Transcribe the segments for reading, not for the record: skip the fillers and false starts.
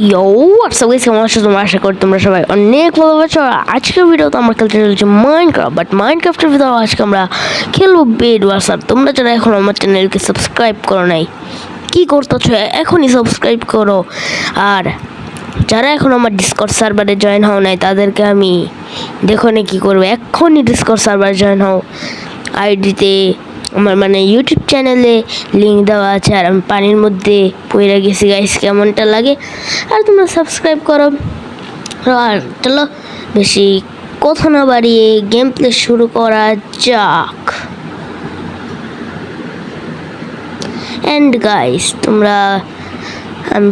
ইয়ো WhatsApp guys, কেমন আছো তোমরা? আশা করি তোমরা সবাই অনেক ভালো আছো। আজকের ভিডিওতে আমরা খেলতে চলেছি মাইনক্রাফট। বাট মাইনক্রাফটের ভিতরে আজকে আমরা খেলবো বেড ওয়ার্স। আর তোমরা যারা এখন আমার চ্যানেলকে সাবস্ক্রাইব করো নাই, কী করতেছো? এখনই সাবস্ক্রাইব করো। আর যারা এখন আমার ডিসকর্ড সার্ভারে জয়েন হও নাই, তাদেরকে আমি দেখো না কী করবে, এক্ষুনি ডিসকর্ড সার্ভারে জয়েন হও। আইডিতে আমার ইউটিউব চ্যানেলে লিঙ্ক দেওয়া আছে। আর আমি পানির মধ্যে পড়ে গেছি গাইস, কেমনটা লাগে। আর তোমরা সাবস্ক্রাইব করো। আর চলো বেশি কথা না বাড়িয়ে গেম প্লে শুরু করা যাক। অ্যান্ড গাইস, আমি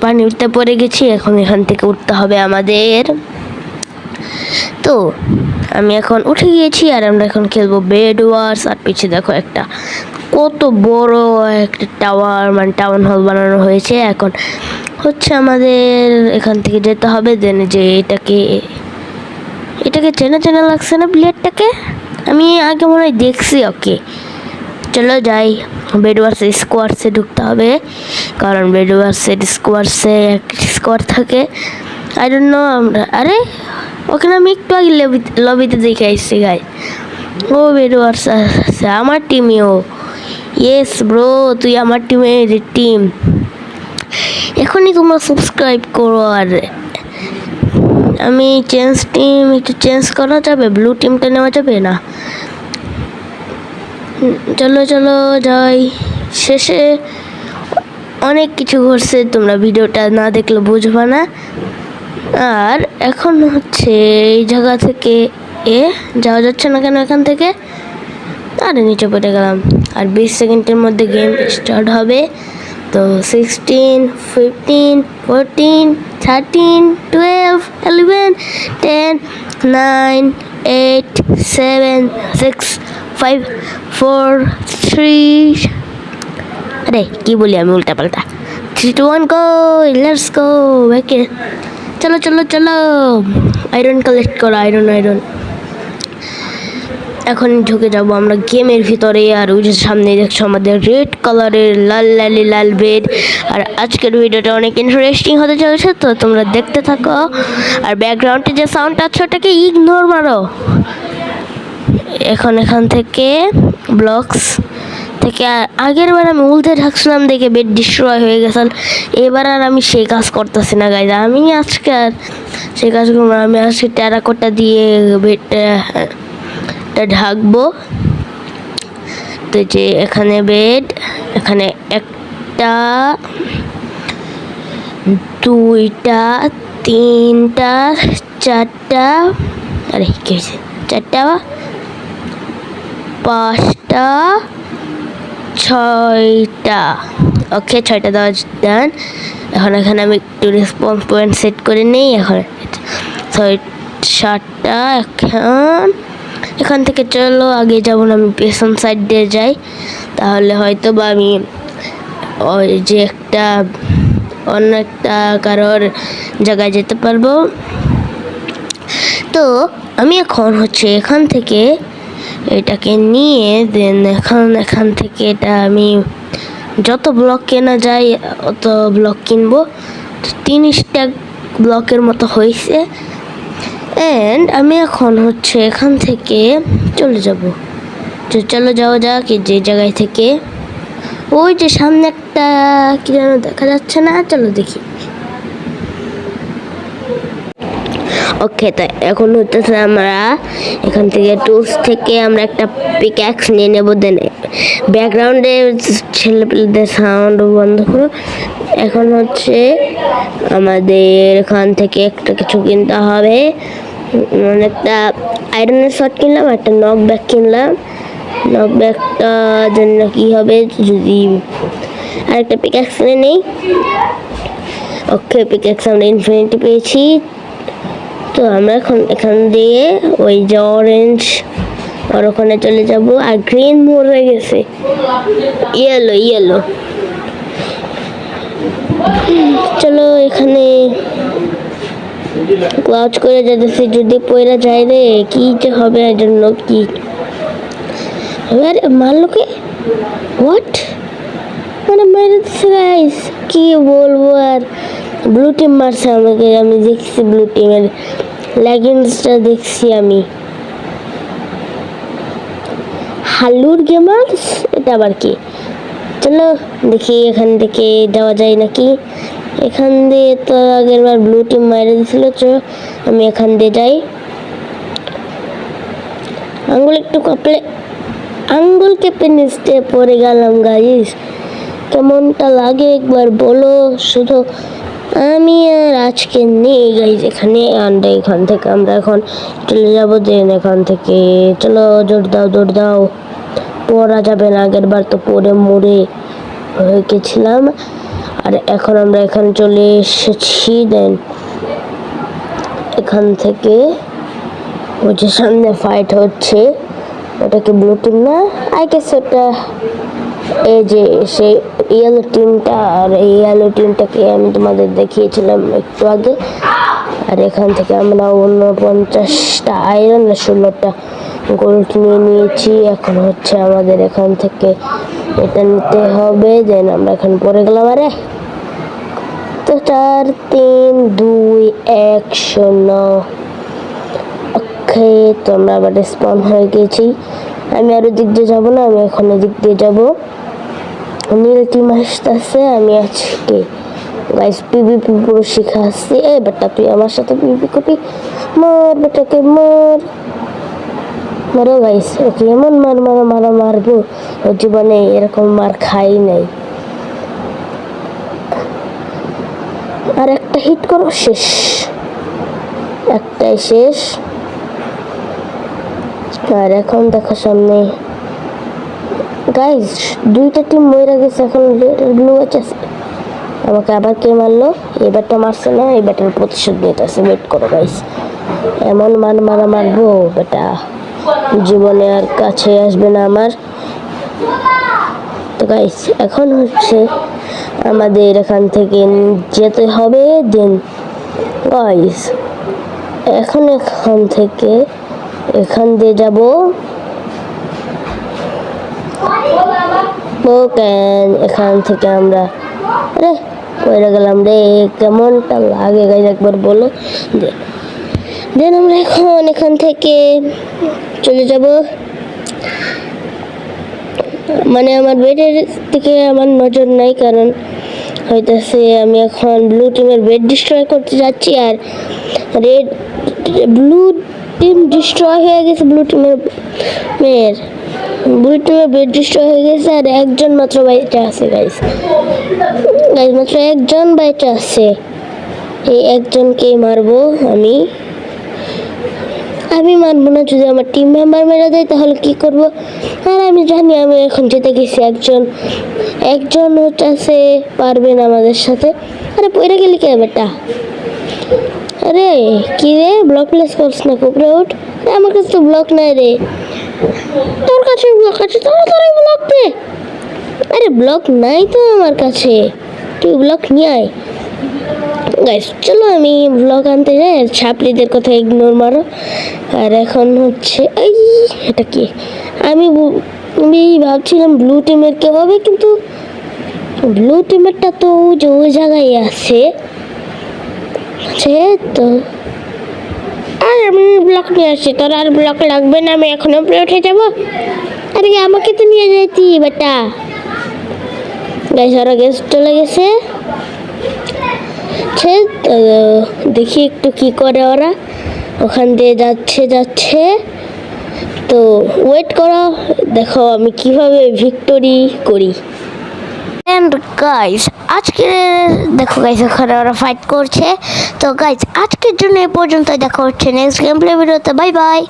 পানিতে পড়ে গেছি। এখন এখান থেকে উঠতে হবে আমাদের। তো আমি এখন উঠে গিয়েছি আর আমরা এখন খেলবো বেড ওয়ার্স। আর পিছিয়ে দেখো একটা কত বড় একটা টাউন হল বানানো হয়েছে। এখন হচ্ছে আমাদের এখান থেকে যেতে হবে। দেন যে এটাকে চেনা লাগছে না প্লেয়ারটাকে, আমি আগে মনে হয় দেখছি। ওকে চলো যাই, বেড ওয়ার্সের স্কোয়াডসে ঢুকতে হবে, কারণ বেড ওয়ার্সের স্কোয়াডসে স্কোয়াড থাকে। আই ডোন্ট নো আরে ওখানে আমি একটু আগে লবিতে দেখে আসছি গাই। ও বেড ওয়ার্স আছে আমার টিমেও। ইয়েস ব্রো, তুই আমার টিম। এখনই তোমরা সাবস্ক্রাইব করো। আর আমি টিম একটু চেঞ্জ করা যাবে? ব্লু টিমটা নেওয়া যাবে না? চলো যাই। শেষে অনেক কিছু ঘটছে, তোমরা ভিডিওটা না দেখলে বুঝবা না। আর এখন হচ্ছে এই জায়গা থেকে যাওয়া যাচ্ছে না কেন এখান থেকে? আরে নিচে পড়ে গেলাম। আর 20 সেকেন্ডের মধ্যে গেম স্টার্ট হবে। তো 16, 15, 14, 13, 12, 11, 10, 9, 8, 7, 6, 5, 4, 3 আরে কি বলি আমি উল্টা পাল্টা। 3, 2, 1 গো, লেটস গো। ওকে চলো আয়রন কালেক্ট করো। আয়রন এখন ঢুকে যাব আমরা গেমের ভিতরে। আর ওই যে সামনে দেখছো আমাদের রেড কালারের লাল বেড। আর আজকের ভিডিওটা অনেক ইন্টারেস্টিং হতে চলেছে, তো তোমরা দেখতে থাকো। আর ব্যাকগ্রাউন্ডে যে সাউন্ড আছে ওটাকে ইগনোর মারো। এখান থেকে ব্লকস থেকে আগের বার আমি উল্টে ঢাকছিলাম দেখে বেড ডিস্ট্রয় হয়ে গেছে। এবার আর আমি সেই কাজ করতেছি না গাইজ। আমি আজকে আর সেই কাজ করবো না। আমি আজকে টেরাকোটা দিয়ে বেডটা ঢাকবো। তো যে এখানে বেড, এখানে 1টা 2টা 3টা 4টা, আরে কি হয়েছে, 4টা 5টা 6টা। ওকে 6টা দেওয়া ডান। এখন এখানে আমি একটু রেসপন্স পয়েন্ট সেট করে নিই। এখন 7টা। এখান থেকে চলো আগে যাবো না, আমি পেছন সাইড দিয়ে যাই, তাহলে হয়তো বা আমি ওই যে অন্য একটা কারোর জায়গায় যেতে পারবো। তো আমি এখন হচ্ছে এখান থেকে এটাকে নিয়ে দেন এখান থেকে এটা আমি যত ব্লক কেনা যায় অত ব্লক কিনবো। 30টা ব্লকের মতো হয়েছে। অ্যান্ড আমি এখন হচ্ছে এখান থেকে চলে যাব। চলো যাওয়া যাক। যে জায়গায় থেকে ওই যে সামনে একটা কি যেন দেখা যাচ্ছে না, চলো দেখি। ওকে, তাই এখন হচ্ছে আমরা এখান থেকে টুলস থেকে আমরা একটা পিক্যাক্স নিয়ে নেবো। দেন ব্যাকগ্রাউন্ডে ছেলেপেলেদের সাউন্ড বন্ধ করো। এখন হচ্ছে আমাদের এখান থেকে একটা কিছু কিনতে হবে। একটা আয়রনের শট কিনলাম, একটা নক ব্যাক কিনলাম। নক ব্যাকটা জন্য কি হবে যদি আরেকটা পিক্যাক্স কিনে নেই। ওকে, পিক্যাক্স আমরা ইনফিনিটি পেয়েছি। তো আমরা এখন এখান দিয়ে ওই যে অরেঞ্জ আর ওখানে চলে যাব। আর গ্রিন মরে গেছে, ইয়েলো। চলো এখানে ক্লাউচ করে যেতেছি, যদি পয়রা যায় রে কি যে হবে জন্য কি মারলোকে হোয়াট মেরে দিচ্ছে গাইস, কি বলবো। আর ব্লু টিম মারছে আমাকে, আমি দেখছি ব্লু টিমের লেগেন্ডসটা দেখছি আমি। হাল্লুর গেমার্স, এটা আবার কি? চলো দেখি এখান থেকে যাওয়া যায় নাকি। এখান দিয়ে তো আগের বার ব্লু টিম মাইরে দিয়েছিল। চলো আমি এখান দিয়ে যাই। আঙ্গুল একটু কাঁপলে, আঙ্গুল কেঁপে নিচে পড়ে গেলাম গাইস। কেমনটা লাগে একবার বলো শুধু। আমি আর আজকে নেই গাইস এখানে। এখান থেকে আমরা এখন চলে যাবো। দেন এখান থেকে চলো, জোর দাও জোর দাও। পড়া যাবে না, আগের বার তো পড়ে মরে হয়ে গেছিলাম। আর এখন আমরা এখানে চলে এসেছি। দেন এখান থেকে ওই যে সামনে ফাইট হচ্ছে, ওটাকে ব্লু টিম না, আই গেস ওটা এই যে সেই ইয়েলো টিমটা। আর এই ইয়েলো টিমটাকে আমি তোমাদের দেখিয়েছিলাম একটু আগে। আর এখান থেকে আমরা 49টা আয়রন আর 16টা গোল্ড নিয়ে নিয়েছি। এখন হচ্ছে আমাদের এখান থেকে এটা নিতে হবে। দেন আমরা এখন পড়ে গেলাম। আরে তো 4 3 2 1 0। ওকে, তো আমরা আবার স্পন হয়ে গেছি। আমি আর ওদিক দিয়ে যাবো না, আমি এখন ওদিক দিয়ে যাবো। নীল টিম আসতেছে। আমি আজকে গাইস পিভিপি পুরো শিখা আসছি। এই বেটা তুই আমার সাথে পিভিপি করবি? মার বেটাকে মার, মারো গাইস। ওকে এমন মারবো, ও জীবনে এরকম মার খাই নাই। আর একটা হিট করো, শেষ। একটাই শেষ। আর এখন দেখো সামনে গাইস 2টা টিম মরে গেছে। এখন ব্লু আছে। আমাকে আবার কে মারলো? এই ব্যাটটা মারছে না, এই ব্যাটার প্রতিশোধ নিতেছে। ওয়েট করো গাইস, এমন মারবো বেটা জীবনে আর কাছে আসবে না আমার। তো গাইস এখন হচ্ছে আমাদের এখান থেকে যেতে হবে। দেন গাইস এখান থেকে এখান দিয়ে যাব। এখান থেকে আমরা, আরে পড়ে গেলাম রে, কেমনটা লাগে গাইস একবার বলো। দেন আমরা এখন এখান থেকে চলে যাব। মানে আমার বেডের দিকে আমার নজর নাই, কারণ হইতেছে আমি এখন ব্লু টিমের বেড ডিস্ট্রয় করতে যাচ্ছি। আর রেড ব্লু টিম ডিস্ট্রয় হয়ে গেছে। ব্লু টিমের বেড ডিস্ট্রয় হয়ে গেছে। আর একজন মাত্র বাইরে আছে গাইস, মাত্র একজন বাইরে আছে। এই একজনকেই মারবো আমি। মানবো না, যদি আমার টিম মেম্বার মেরে দেয় তাহলে কি করব? আর আমি জানি আমি এখন যেতে গেছি। একজন হচ্ছে পারবে না আমাদের সাথে। আরে পড়ে গেলি কে বেটা? আরে কি রে, ব্লক প্লেস করছ না? উপরে উঠ। আমার কাছে তো ব্লক নাই রে। তোর কাছে ব্লক আছে, তাড়াতাড়ি ব্লক দে। আরে ব্লক নাই তো আমার কাছে, তুই ব্লক নিয়ে আয়। গাইস চলো আমি ব্লগ আনতে যাই। আর ছাপড়িদের কথা ইগনোর মারো। আর এখন হচ্ছে এই এটা কি, আমি ভাবছিলাম ব্লু টিমের কে হবে, কিন্তু ব্লু টিমেরটা তো যে ওই জায়গায় আছে। তো আর আমি ব্লক নিয়ে আসছি, তোর আর ব্লক লাগবে না, আমি এখন উপরে উঠে যাবো। আরে আমাকে তো নিয়ে যাইতি বেটা। গাইস ওরা গেস্ট চলে গেছে। দেখি একটু কি করে ওরা। ওখান দিয়ে যাচ্ছে। তো ওয়েট করো, দেখো আমি কিভাবে ভিক্টোরি করি। এন্ড গাইস আজকে দেখো গাইস ওখানে ওরা ফাইট করছে। তো গাইস আজকের জন্য এই পর্যন্ত, দেখা হচ্ছে নেক্সট গেম প্লে ভিডিওতে। Bye bye.